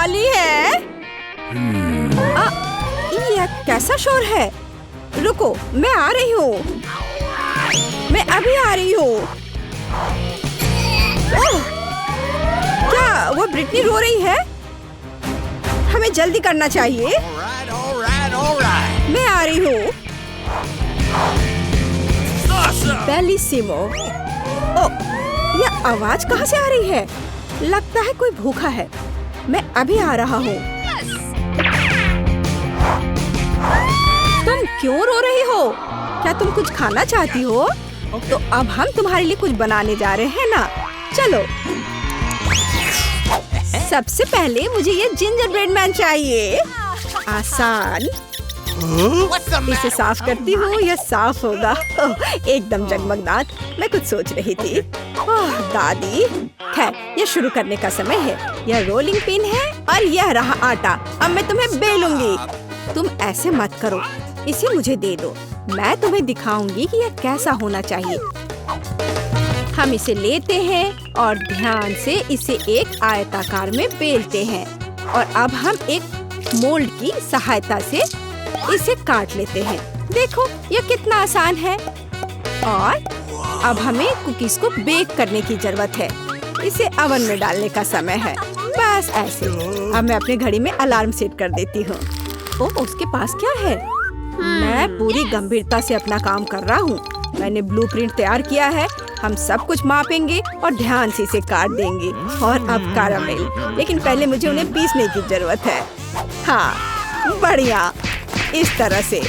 वाली है। ये कैसा शोर है? रुको, मैं आ रही हूँ। मैं अभी आ रही हूँ। क्या वो ब्रिटनी रो रही है? हमें जल्दी करना चाहिए। मैं आ रही हूँ। बेलिसिमो। यह आवाज कहाँ से आ रही है? लगता है कोई भूखा है। मैं अभी आ रहा हूँ। तुम क्यों रो रही हो? क्या तुम कुछ खाना चाहती हो? तो अब हम तुम्हारे लिए कुछ बनाने जा रहे हैं ना। चलो। सबसे पहले मुझे ये जिंजर ब्रेड मैन चाहिए। आसान। इसे साफ करती हूँ, यह साफ होगा। एकदम जगमगदार। मैं कुछ सोच रही थी। दादी, खैर, यह शुरू करने का समय है। यह रोलिंग पिन है और यह रहा आटा। अब मैं तुम्हें बेलूंगी। तुम ऐसे मत करो, इसे मुझे दे दो। मैं तुम्हें दिखाऊंगी कि यह कैसा होना चाहिए। हम इसे लेते हैं और ध्यान से इसे एक आयताकार में बेलते हैं। और अब हम एक मोल्ड की सहायता से इसे काट लेते हैं। देखो, यह कितना आसान है। और अब हमें कुकीज को बेक करने की जरूरत है। इसे ओवन में डालने का समय है। बस ऐसे। अब मैं अपनी घड़ी में अलार्म सेट कर देती हूँ। ओह, उसके पास क्या है? मैं पूरी गंभीरता से अपना काम कर रहा हूँ। मैंने ब्लूप्रिंट तैयार किया है। हम सब कुछ मापेंगे और ध्यान से इसे काट देंगे। और अब कैरामेल, लेकिन पहले मुझे उन्हें पीसने की जरूरत है। हाँ, बढ़िया। इस तरह से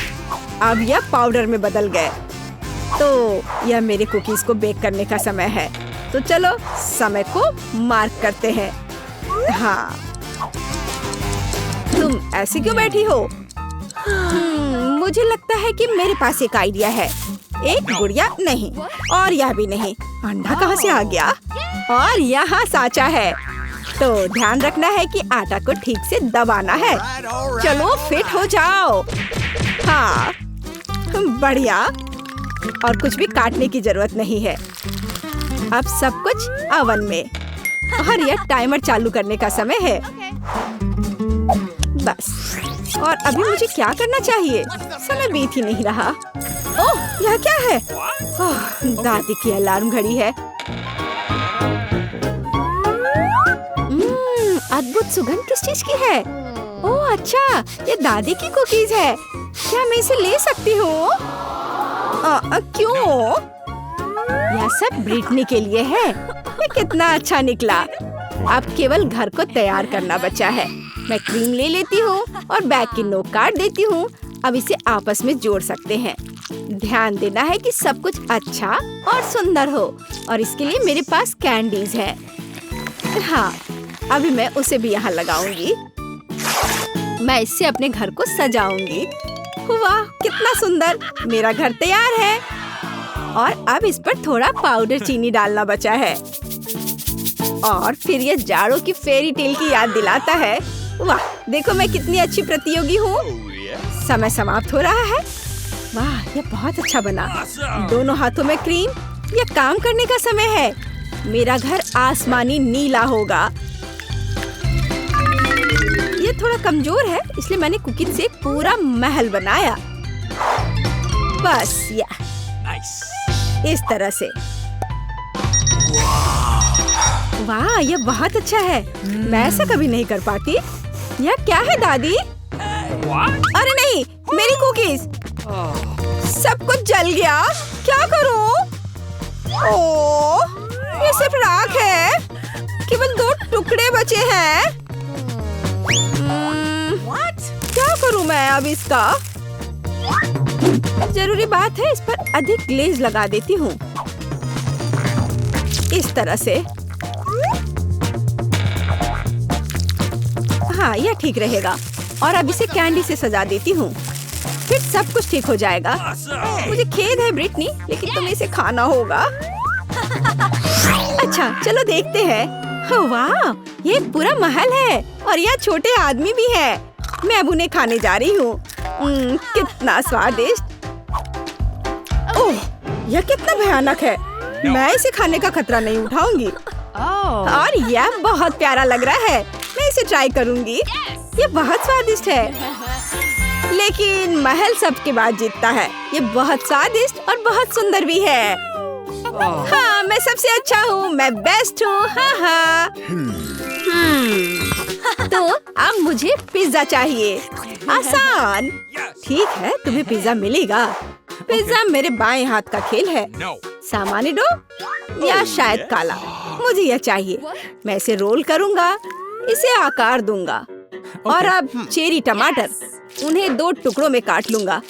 अब यह पाउडर में बदल गए। तो यह मेरे कुकीज को बेक करने का समय है। तो चलो समय को मार्क करते हैं। हाँ, तुम ऐसे क्यों बैठी हो? मुझे लगता है कि मेरे पास एक आइडिया है। एक गुड़िया नहीं, और यह भी नहीं। अंडा कहाँ से आ गया? और यहाँ सांचा है। तो ध्यान रखना है कि आटा को ठीक से दबाना है। चलो फिट हो जाओ। हाँ, बढ़िया। और कुछ भी काटने की जरूरत नहीं है। अब सब कुछ ओवन में। और यह टाइमर चालू करने का समय है। बस। और अभी मुझे क्या करना चाहिए? समय बीत ही नहीं रहा। ओह, यह क्या है? ओह, दादी की अलार्म घड़ी है। अद्भुत सुगंध किस चीज की है? ओह अच्छा, ये दादी की कुकीज है। क्या मैं इसे ले सकती हूँ? क्यों? यह सब ब्रिटनी के लिए है। ये कितना अच्छा निकला। अब केवल घर को तैयार करना बचा है। मैं क्रीम ले लेती हूँ और बैग की नोक काट देती हूँ। अब इसे आपस में जोड़ सकते हैं। ध्यान देना है कि सब कुछ अच्छा और सुंदर हो। और इसके लिए मेरे पास कैंडीज है। हाँ, अभी मैं उसे भी यहाँ लगाऊंगी। मैं इससे अपने घर को सजाऊंगी। वाह, कितना सुंदर। मेरा घर तैयार है। और अब इस पर थोड़ा पाउडर चीनी डालना बचा है। और फिर ये जाड़ों की फेरी टेल की याद दिलाता है। वाह, देखो मैं कितनी अच्छी प्रतियोगी हूँ। समय समाप्त हो रहा है। वाह, ये बहुत अच्छा बना। दोनों हाथों में क्रीम। ये काम करने का समय है। मेरा घर आसमानी नीला होगा। ये थोड़ा कमजोर है, इसलिए मैंने कुकीज से पूरा महल बनाया। बस इस तरह से। वाह, ये बहुत अच्छा है। मैं ऐसा कभी नहीं कर पाती। यह क्या है दादी? अरे नहीं, मेरी कुकीज। सब कुछ जल गया। क्या करूं? ओह, ये सिर्फ राख है। केवल 2 टुकड़े बचे हैं। क्या करूं मैं अब इसका? जरूरी बात है, इस पर अधिक ग्लेज लगा देती हूँ। इस तरह से। हाँ, यह ठीक रहेगा। और अब इसे कैंडी से सजा देती हूँ। फिर सब कुछ ठीक हो जाएगा। मुझे खेद है ब्रिटनी, लेकिन तुम्हें इसे खाना होगा। अच्छा, चलो देखते हैं। वाह, ये पूरा महल है और यह छोटे आदमी भी है। मैं अब उन्हें खाने जा रही हूँ। कितना स्वादिष्ट। ओह, यह कितना भयानक है। मैं इसे खाने का खतरा नहीं उठाऊंगी। और यह बहुत प्यारा लग रहा है। मैं इसे ट्राई करूंगी। ये बहुत स्वादिष्ट है, लेकिन महल सबके बाद जीतता है। ये बहुत स्वादिष्ट और बहुत सुंदर भी है। हाँ, मैं सबसे अच्छा हूँ, मैं बेस्ट हूँ। हाँ। तो अब मुझे पिज्जा चाहिए। आसान। ठीक है, तुम्हें पिज्जा मिलेगा। पिज्जा मेरे बाएं हाथ का खेल है। सामान्य डो या शायद काला, मुझे यह चाहिए। मैं इसे रोल करूंगा, इसे आकार दूंगा और अब चेरी टमाटर, उन्हें 2 टुकड़ों में काट लूंगा।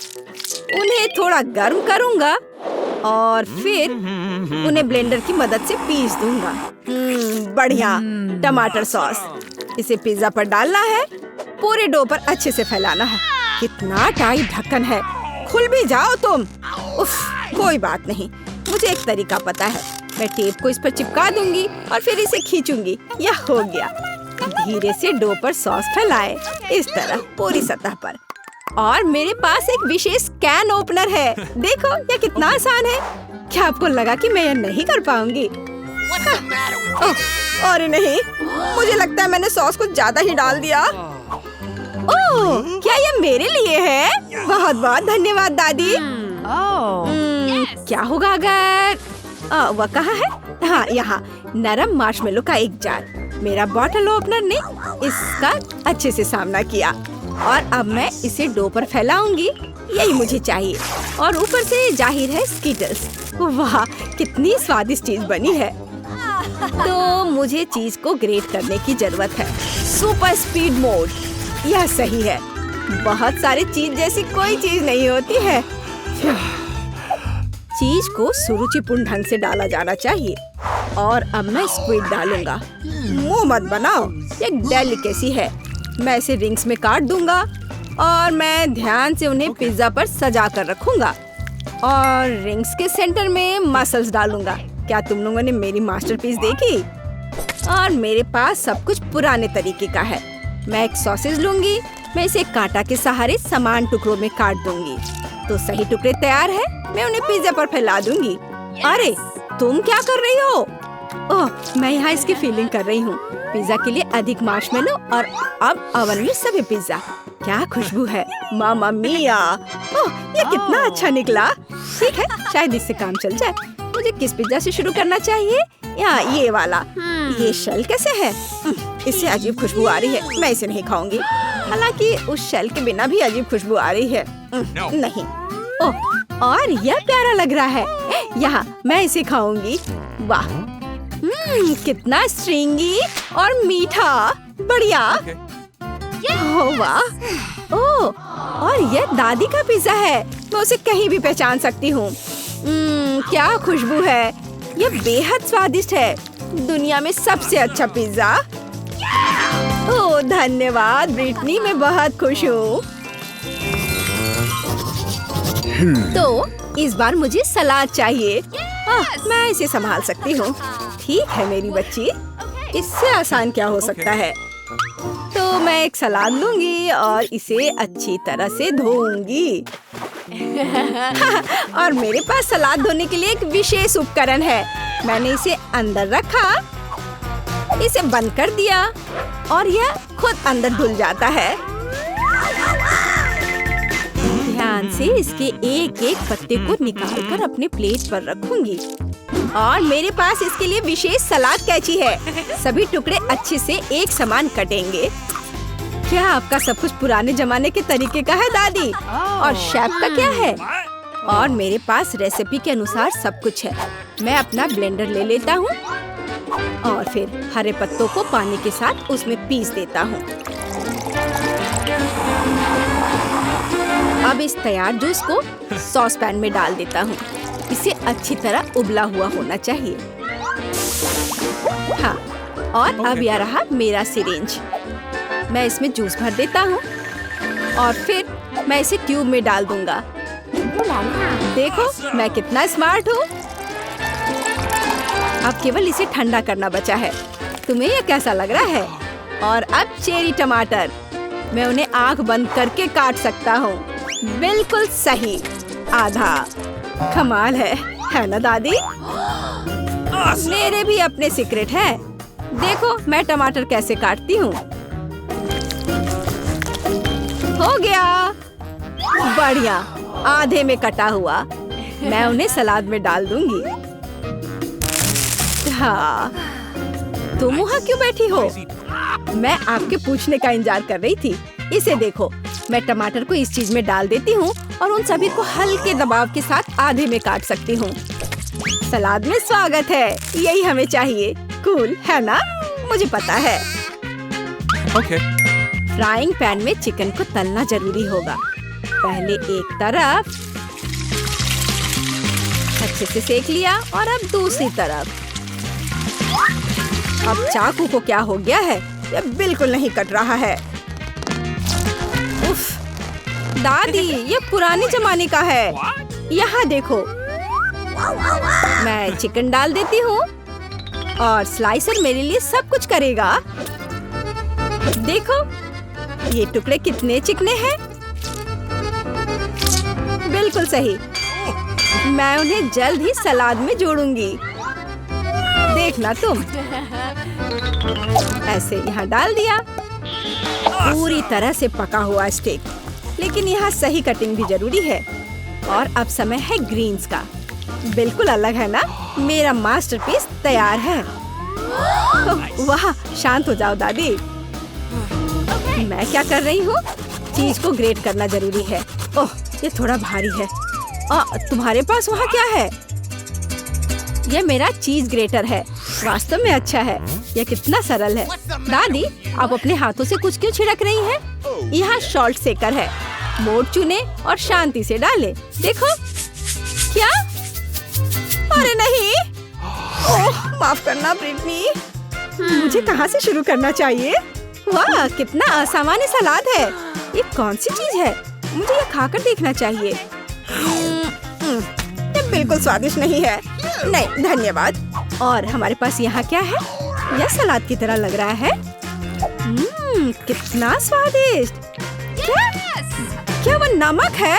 उन्हें थोड़ा गर्म करूंगा और फिर उन्हें ब्लेंडर की मदद से पीस दूंगा। बढ़िया टमाटर सॉस। इसे पिज्जा पर डालना है, पूरे डो पर अच्छे से फैलाना है। कितना टाइट ढक्कन है, खुल भी जाओ तुम। उफ, कोई बात नहीं, मुझे एक तरीका पता है। मैं टेप को इस पर चिपका दूंगी और फिर इसे खींचूंगी। यह हो गया। धीरे से डो पर सॉस फैलाए, इस तरह पूरी सतह पर। और मेरे पास एक विशेष कैन ओपनर है। देखो यह कितना आसान है। क्या आपको लगा कि मैं यह नहीं कर पाऊंगी? और नहीं, मुझे लगता है मैंने सॉस कुछ ज्यादा ही डाल दिया। ओह, क्या यह मेरे लिए है? बहुत बहुत धन्यवाद दादी। क्या होगा अगर वह कहाँ है? हाँ, यहाँ नरम मार्शमेलो का एक जार। मेरा बॉटल ओपनर ने इसका अच्छे से सामना किया और अब मैं इसे डो पर फैलाऊंगी। यही मुझे चाहिए। और ऊपर से जाहिर है स्कीटल्स। वाह, कितनी स्वादिष्ट चीज बनी है। तो मुझे चीज को ग्रेट करने की जरूरत है। सुपर स्पीड मोड, यह सही है। बहुत सारी चीज जैसी कोई चीज नहीं होती है। चीज को सुरुचिपूर्ण ढंग से डाला जाना चाहिए। और अब मैं स्क्विड डालूंगा। मुंह मत बनाओ, एक डेलिकेसी है। मैं इसे रिंग्स में काट दूंगा और मैं ध्यान से उन्हें पिज्जा पर सजा कर रखूंगा। और रिंग्स के सेंटर में मसल्स डालूंगा। क्या तुम लोगों ने मेरी मास्टरपीस देखी? और मेरे पास सब कुछ पुराने तरीके का है। मैं एक सॉसेज लूंगी। मैं इसे कांटा के सहारे समान टुकड़ों में काट दूंगी। तो सही टुकड़े तैयार है। मैं उन्हें पिज्जा पर फैला दूंगी। अरे, तुम क्या कर रही हो? ओह, मैं यहाँ इसकी फीलिंग कर रही हूँ। पिज्जा के लिए अधिक मार्शमेलो और अब ओवन में सभी पिज्जा। क्या खुशबू है, मामा मिया। ओह, ये कितना अच्छा निकला। ठीक है, शायद इससे काम चल जाए। मुझे किस पिज्जा से शुरू करना चाहिए? यहाँ ये वाला। ये शेल कैसे है? इससे अजीब खुशबू आ रही है। मैं इसे नहीं खाऊंगी। हालांकि उस शेल के बिना भी अजीब खुशबू आ रही है। नहीं। ओह, और यह प्यारा लग रहा है। यहाँ मैं इसे खाऊंगी। वाह, कितना स्ट्रिंगी और मीठा। बढ़िया। ओह वाह। ओह, और यह दादी का पिज्जा है। मैं उसे कहीं भी पहचान सकती हूँ। क्या खुशबू है। यह बेहद स्वादिष्ट है। दुनिया में सबसे अच्छा पिज्जा। ओह धन्यवाद ब्रिटनी, मैं बहुत खुश हूँ। तो इस बार मुझे सलाद चाहिए। मैं इसे संभाल सकती हूँ। ठीक है मेरी बच्ची, इससे आसान क्या हो सकता है। तो मैं एक सलाद लूंगी और इसे अच्छी तरह से धोऊंगी। और मेरे पास सलाद धोने के लिए एक विशेष उपकरण है। मैंने इसे अंदर रखा, इसे बंद कर दिया और यह खुद अंदर धुल जाता है। ध्यान से इसके एक एक पत्ते को निकालकर अपने प्लेट पर रखूंगी। और मेरे पास इसके लिए विशेष सलाद कैंची है। सभी टुकड़े अच्छे से एक समान कटेंगे। क्या आपका सब कुछ पुराने जमाने के तरीके का है दादी? और शेफ का क्या है? और मेरे पास रेसिपी के अनुसार सब कुछ है। मैं अपना ब्लेंडर ले लेता हूँ और फिर हरे पत्तों को पानी के साथ उसमें पीस देता हूँ। अब इस तैयार जूस को सॉस पैन में डाल देता हूँ। इसे अच्छी तरह उबला हुआ होना चाहिए। हाँ, और अब यह रहा मेरा सिरिंज। मैं इसमें जूस भर देता हूँ और फिर मैं इसे ट्यूब में डाल दूंगा। देखो मैं कितना स्मार्ट हूँ। अब केवल इसे ठंडा करना बचा है। तुम्हें यह कैसा लग रहा है? और अब चेरी टमाटर, मैं उन्हें आंख बंद करके काट सकता हूँ। बिल्कुल सही, आधा। कमाल है ना दादी? मेरे भी अपने सीक्रेट है। देखो मैं टमाटर कैसे काटती हूँ। हो गया, बढ़िया, आधे में कटा हुआ। मैं उन्हें सलाद में डाल दूंगी। हाँ, तुम वहाँ क्यों बैठी हो? मैं आपके पूछने का इंतजार कर रही थी। इसे देखो, मैं टमाटर को इस चीज में डाल देती हूँ और उन सभी को हल्के दबाव के साथ आधे में काट सकती हूँ। सलाद में स्वागत है, यही हमें चाहिए। कूल है ना? मुझे पता है। Okay. फ्राइंग पैन में चिकन को तलना जरूरी होगा। पहले एक तरफ अच्छे से सेक लिया और अब दूसरी तरफ। अब चाकू को क्या हो गया है? यह बिल्कुल नहीं कट रहा है। उफ, दादी, ये पुराने जमाने का है। यहाँ देखो, मैं चिकन डाल देती हूँ और स्लाइसर मेरे लिए सब कुछ करेगा। देखो, ये टुकड़े कितने चिकने हैं। बिल्कुल सही। मैं उन्हें जल्द ही सलाद में जोड़ूंगी। देखना तुम। ऐसे यहाँ डाल दिया। पूरी तरह से पका हुआ स्टेक, लेकिन यहाँ सही कटिंग भी जरूरी है। और अब समय है ग्रीन्स का। बिल्कुल अलग है ना? मेरा मास्टरपीस तैयार है। वाह, शांत हो जाओ दादी। मैं क्या कर रही हूँ? चीज को ग्रेट करना जरूरी है। ओह, ये थोड़ा भारी है। तुम्हारे पास वहाँ क्या है? यह मेरा चीज ग्रेटर है। वास्तव में अच्छा है। यह कितना सरल है। दादी, आप अपने हाथों से कुछ क्यों छिड़क रही हैं? यहाँ सॉल्ट सेकर है। मोड़ चुने और शांति से डालें। देखो, क्या? अरे नहीं! ओह, माफ करना ब्रिटनी। मुझे कहाँ से शुरू करना चाहिए? वाह, कितना असामान्य सलाद है। ये कौन सी चीज है? मुझे ये खाकर देखना चाहिए। ये बिल्कुल स्वादिष्ट नहीं है। नहीं, धन्यवाद। और हमारे पास यहाँ क्या है? यह सलाद की तरह लग रहा है। कितना स्वादिष्ट। क्या वो नमक है?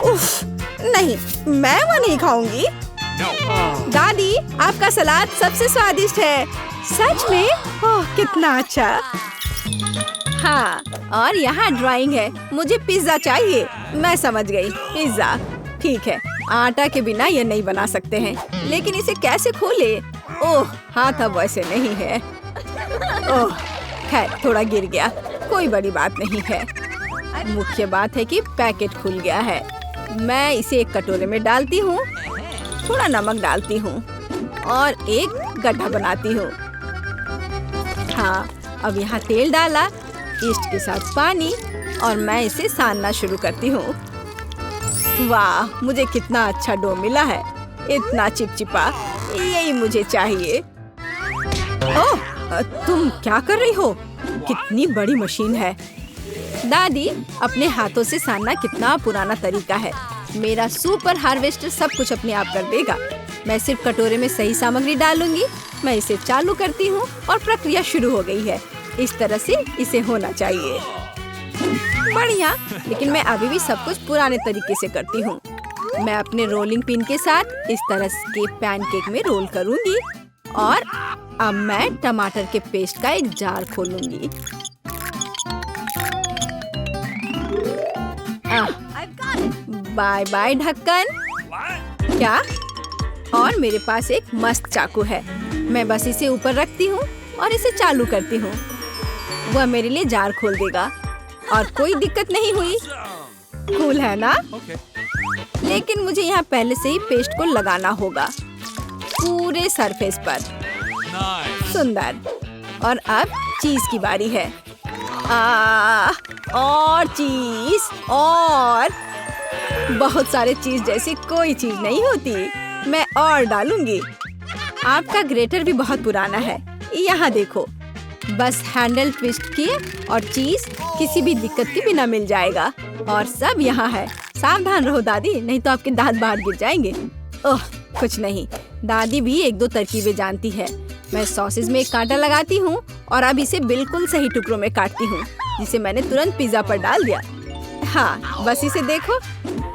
उफ, नहीं, मैं वो नहीं खाऊंगी। दादी, आपका सलाद सबसे स्वादिष्ट है। सच में? ओह, कितना अच्छा। हाँ, और यहाँ ड्राइंग है। मुझे पिज्जा चाहिए। मैं समझ गई, पिज्जा। ठीक है, आटा के बिना ये नहीं बना सकते हैं, लेकिन इसे कैसे खोले? ओह, हाथ अब वैसे नहीं है। ओह, खैर, थोड़ा गिर गया। कोई बड़ी बात नहीं है। मुख्य बात है कि पैकेट खुल गया है। मैं इसे एक कटोरे में डालती हूँ, थोड़ा नमक डालती हूँ और एक गड्ढा बनाती हूँ। हाँ, अब यहाँ तेल डाला, ईस्ट के साथ पानी, और मैं इसे सानना शुरू करती हूँ। वाह, मुझे कितना अच्छा डो मिला है। इतना चिपचिपा, यही मुझे चाहिए। ओह, तुम क्या कर रही हो? कितनी बड़ी मशीन है। दादी, अपने हाथों से सानना कितना पुराना तरीका है। मेरा सुपर हार्वेस्टर सब कुछ अपने आप कर देगा। मैं सिर्फ कटोरे में सही सामग्री डालूंगी। मैं इसे चालू करती हूँ और प्रक्रिया शुरू हो गई है। इस तरह से इसे होना चाहिए। बढ़िया, लेकिन मैं अभी भी सब कुछ पुराने तरीके से करती हूँ। मैं अपने रोलिंग पिन के साथ इस तरह के पैनकेक में रोल करूँगी और अब मैं टमाटर के पेस्ट का एक जार खोलूंगी। बाय बाय ढक्कन। क्या? और मेरे पास एक मस्त चाकू है। मैं बस इसे ऊपर रखती हूँ और इसे चालू करती हूँ। वह मेरे लिए जार खोल देगा और कोई दिक्कत नहीं हुई। कूल है ना? लेकिन मुझे यहाँ पहले से ही पेस्ट को लगाना होगा पूरे सरफेस पर। सुंदर। और अब चीज की बारी है। और चीज, और बहुत सारे चीज जैसी कोई चीज नहीं होती। मैं और डालूंगी। आपका ग्रेटर भी बहुत पुराना है। यहाँ देखो, बस हैंडल ट्विस्ट किए और चीज किसी भी दिक्कत के बिना मिल जाएगा। और सब यहाँ है। सावधान रहो दादी, नहीं तो आपके दांत बाहर गिर जाएंगे। ओह, कुछ नहीं, दादी भी एक दो तरकीबें जानती है। मैं सॉसेज में एक कांटा लगाती हूँ और अब इसे बिल्कुल सही टुकड़ों में काटती हूँ, जिसे मैंने तुरंत पिज्जा पर डाल दिया। हाँ, बस इसे देखो।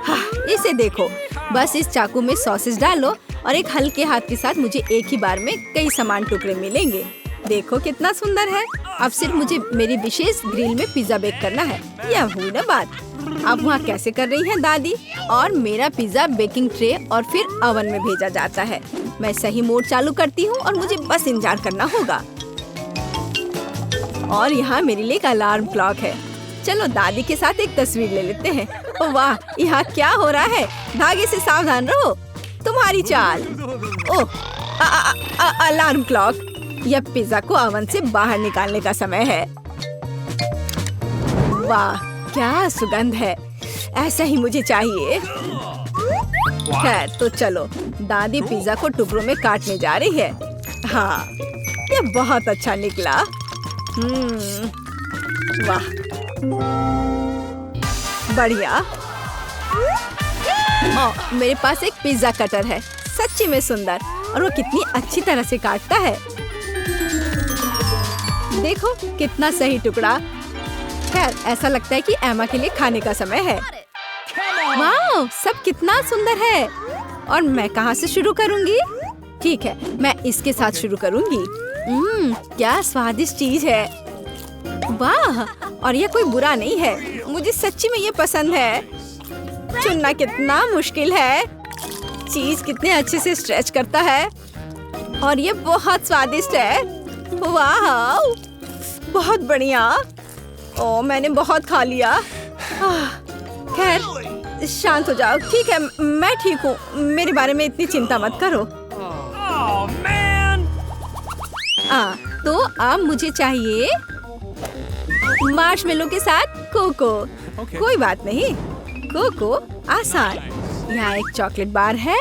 हाँ, इसे देखो। बस इस चाकू में सॉसेज डालो और एक हल्के हाथ के साथ मुझे एक ही बार में कई समान टुकड़े मिलेंगे। देखो कितना सुंदर है। अब सिर्फ मुझे मेरी विशेष ग्रिल में पिज्जा बेक करना है। यह हुई ना बात। अब वहाँ कैसे कर रही है दादी? और मेरा पिज्जा बेकिंग ट्रे और फिर ओवन में भेजा जाता है। मैं सही मोड चालू करती हूँ और मुझे बस इंतजार करना होगा। और यहाँ मेरे लिए एक अलार्म क्लॉक है। चलो दादी के साथ एक तस्वीर ले लेते हैं। ओह वाह, यहाँ क्या हो रहा है? धागे से सावधान रहो, तुम्हारी चाल। ओह, अलार्म क्लॉक। यह पिज्जा को ओवन से बाहर निकालने का समय है। वाह, क्या सुगंध है। ऐसा ही मुझे चाहिए। खैर तो चलो, दादी पिज्जा को टुकड़ों में काटने जा रही है। हाँ, यह बहुत अच्छा निकला। वाह, बढ़िया। मेरे पास एक पिज्जा कटर है, सच्ची में सुंदर। और वो कितनी अच्छी तरह से काटता है। देखो कितना सही टुकड़ा। खैर ऐसा लगता है कि एमा के लिए खाने का समय है। वाह, सब कितना सुंदर है। और मैं कहाँ से शुरू करूँगी? ठीक है, मैं इसके साथ शुरू करूँगी। क्या स्वादिष्ट चीज है। वाह, और ये कोई बुरा नहीं है। मुझे सच्ची में ये पसंद है। चुनना कितना मुश्किल है। चीज कितने अच्छे से स्ट्रेच करता है। और ये बहुत स्वादिष्ट है। वाह, बहुत बढ़िया। ओ, मैंने बहुत खा लिया। खैर शांत हो जाओ। ठीक है, मैं ठीक हूँ। मेरे बारे में इतनी चिंता मत करो। तो अब मुझे चाहिए मार्शमेलो के साथ कोको। कोई बात नहीं, कोको आसान। यहाँ एक चॉकलेट बार है।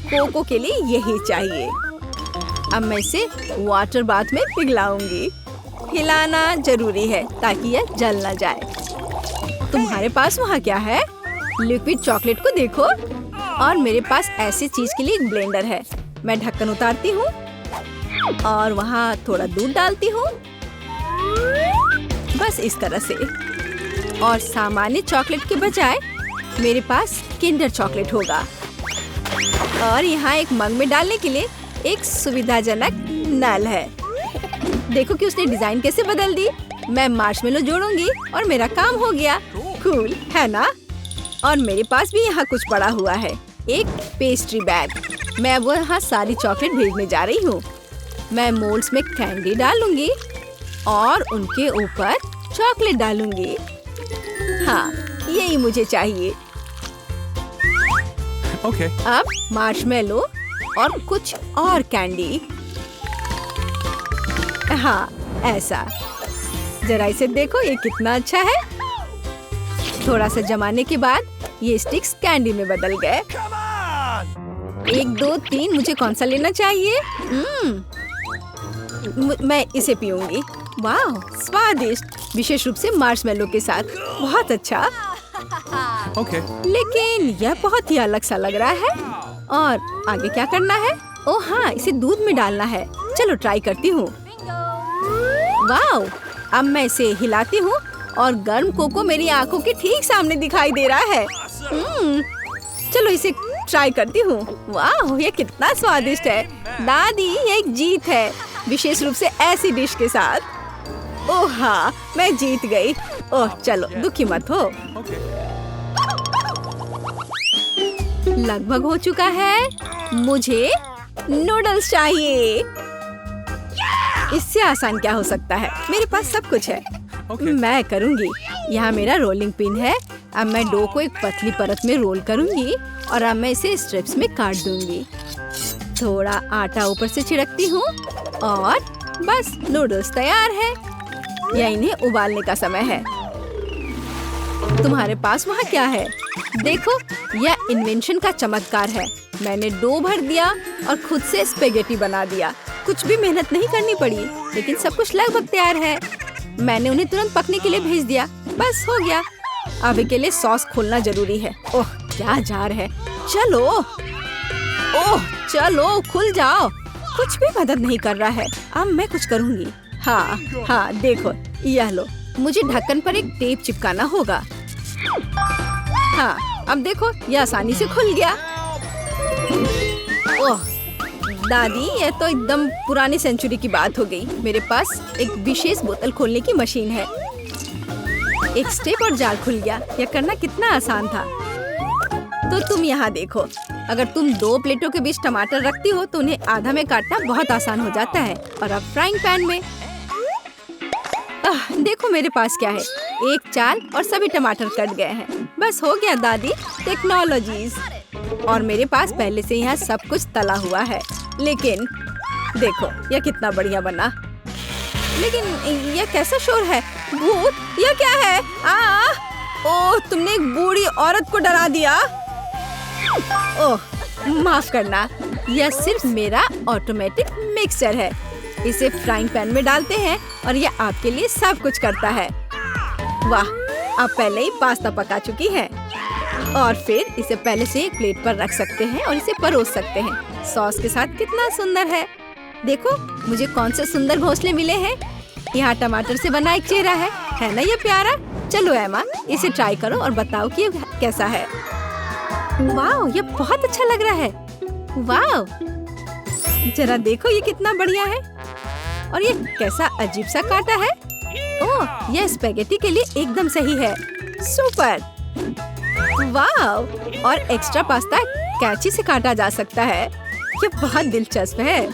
कोको के लिए यही चाहिए। अब मैं इसे वाटर बाथ में पिघलाऊंगी। हिलाना जरूरी है ताकि यह जल न जाए। तुम्हारे पास वहाँ क्या है? लिक्विड चॉकलेट को देखो। और मेरे पास ऐसी चीज के लिए एक ब्लेंडर है। मैं ढक्कन उतारती हूँ और वहाँ थोड़ा दूध डालती हूँ, बस इस तरह से। और सामान्य चॉकलेट के बजाय मेरे पास किंडर चॉकलेट होगा। और यहाँ एक मग में डालने के लिए एक सुविधाजनक नल है। देखो कि उसने डिजाइन कैसे बदल दी। मैं मार्शमेलो जोड़ूंगी और मेरा काम हो गया। कूल है ना? और मेरे पास भी यहाँ कुछ पड़ा हुआ है, एक पेस्ट्री बैग। मैं वहाँ सारी चॉकलेट भेजने जा रही हूँ। मैं मोल्ड्स में कैंडी डालूंगी और उनके ऊपर चॉकलेट डालूंगी। हाँ, यही मुझे चाहिए। Okay. अब मार्शमेलो और कुछ और कैंडी। हाँ, ऐसा। जरा इसे देखो, ये कितना अच्छा है। थोड़ा सा जमाने के बाद ये स्टिक्स कैंडी में बदल गए। 1 2 3, मुझे कौन सा लेना चाहिए? मैं इसे पीऊंगी। वाह, स्वादिष्ट, विशेष रूप से मार्शमेलो के साथ। बहुत अच्छा। Okay. लेकिन यह बहुत ही अलग सा लग रहा है। और आगे क्या करना है? ओह हाँ, इसे दूध में डालना है। चलो ट्राई करती हूँ। वाह, अब मैं इसे हिलाती हूँ और गर्म कोको मेरी आंखों के ठीक सामने दिखाई दे रहा है। चलो इसे ट्राई करती हूँ। वाह, ये कितना स्वादिष्ट है। दादी, ये एक जीत है, विशेष रूप से ऐसी डिश के साथ। ओह हाँ, मैं जीत गई। ओह चलो, दुखी मत हो। लगभग हो चुका है। मुझे नूडल्स चाहिए। इससे आसान क्या हो सकता है? मेरे पास सब कुछ है। मैं करूँगी। यहाँ मेरा रोलिंग पिन है। अब मैं डो को एक पतली परत में रोल करूँगी और अब मैं इसे स्ट्रिप्स में काट दूँगी। थोड़ा आटा ऊपर से छिड़कती हूँ और बस नूडल्स तैयार है। या इन्हें उबालने का समय है। तुम्हारे पास वहाँ क्या है? देखो, यह इन्वेंशन का चमत्कार है। मैंने डो भर दिया और खुद से स्पेगेटी बना दिया। कुछ भी मेहनत नहीं करनी पड़ी, लेकिन सब कुछ लगभग तैयार है। मैंने उन्हें तुरंत पकने के लिए भेज दिया। बस हो गया। अभी के लिए सॉस खोलना जरूरी है। ओह, क्या जार है। चलो, ओह चलो, खुल जाओ। कुछ भी मदद नहीं कर रहा है। अब मैं कुछ करूँगी। हाँ हाँ, देखो, यह लो। मुझे ढक्कन पर एक टेप चिपकाना होगा। हाँ, अब देखो, यह आसानी से खुल गया। ओह, दादी, ये तो एकदम पुरानी सेंचुरी की बात हो गई। मेरे पास एक विशेष बोतल खोलने की मशीन है। एक स्टेप और जाल खुल गया। यह करना कितना आसान था। तो तुम यहाँ देखो, अगर तुम 2 प्लेटों के बीच टमाटर रखती हो तो उन्हें आधा में काटना बहुत आसान हो जाता है। और अब फ्राइंग पैन में देखो मेरे पास क्या है, एक चाल और सभी टमाटर कट गए हैं। बस हो गया दादी, टेक्नोलॉजीज। और मेरे पास पहले से यहाँ सब कुछ तला हुआ है। लेकिन देखो यह कितना बढ़िया बना। लेकिन यह कैसा शोर है? भूत? यह क्या है? ओह, तुमने एक बूढ़ी औरत को डरा दिया। ओह माफ करना, यह सिर्फ मेरा ऑटोमेटिक मिक्सचर है। इसे फ्राइंग पैन में डालते हैं और यह आपके लिए सब कुछ करता है। वाह, आप पहले ही पास्ता पका चुकी हैं। और फिर इसे पहले से एक प्लेट पर रख सकते हैं और इसे परोस सकते हैं। सॉस के साथ कितना सुंदर है। देखो मुझे कौन से सुंदर घोंसले मिले हैं। यहाँ टमाटर से बना एक चेहरा है ना ये प्यारा? चलो एमा, इसे ट्राई करो और बताओ कि ये कैसा है। वाह, ये बहुत अच्छा लग रहा है। वाह, जरा देखो ये कितना बढ़िया है। और ये कैसा अजीब सा काटा है। ओह, यह स्पेगेटी के लिए एकदम सही है। सुपर। वाह, और एक्स्ट्रा पास्ता कैंची से काटा जा सकता है। ये बहुत दिलचस्प है।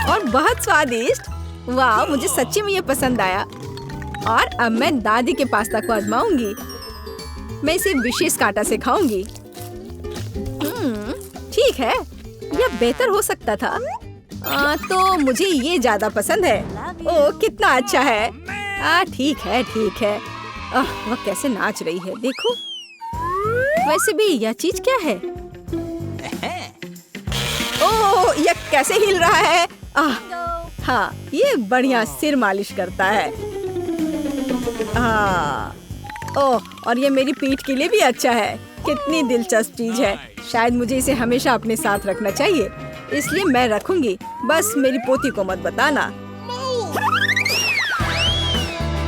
और बहुत स्वादिष्ट। वाह, मुझे सच्ची में ये पसंद आया। और अब मैं दादी के पास्ता को आजमाऊंगी। मैं इसे विशेष कांटा से खाऊंगी। ठीक है, यह बेहतर हो सकता था। तो मुझे ये ज्यादा पसंद है। ओह कितना अच्छा है। ठीक है ठीक है। वह कैसे नाच रही है देखो। वैसे भी यह चीज क्या है? ओह, यह कैसे हिल रहा है। हाँ, ये बढ़िया सिर मालिश करता है। ओह, और ये मेरी पीठ के लिए भी अच्छा है। कितनी दिलचस्प चीज है। शायद मुझे इसे हमेशा अपने साथ रखना चाहिए, इसलिए मैं रखूंगी। बस मेरी पोती को मत बताना।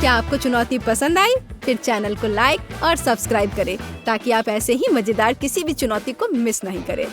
क्या आपको चुनौती पसंद आई? फिर चैनल को लाइक और सब्सक्राइब करें ताकि आप ऐसे ही मजेदार किसी भी चुनौती को मिस नहीं करें।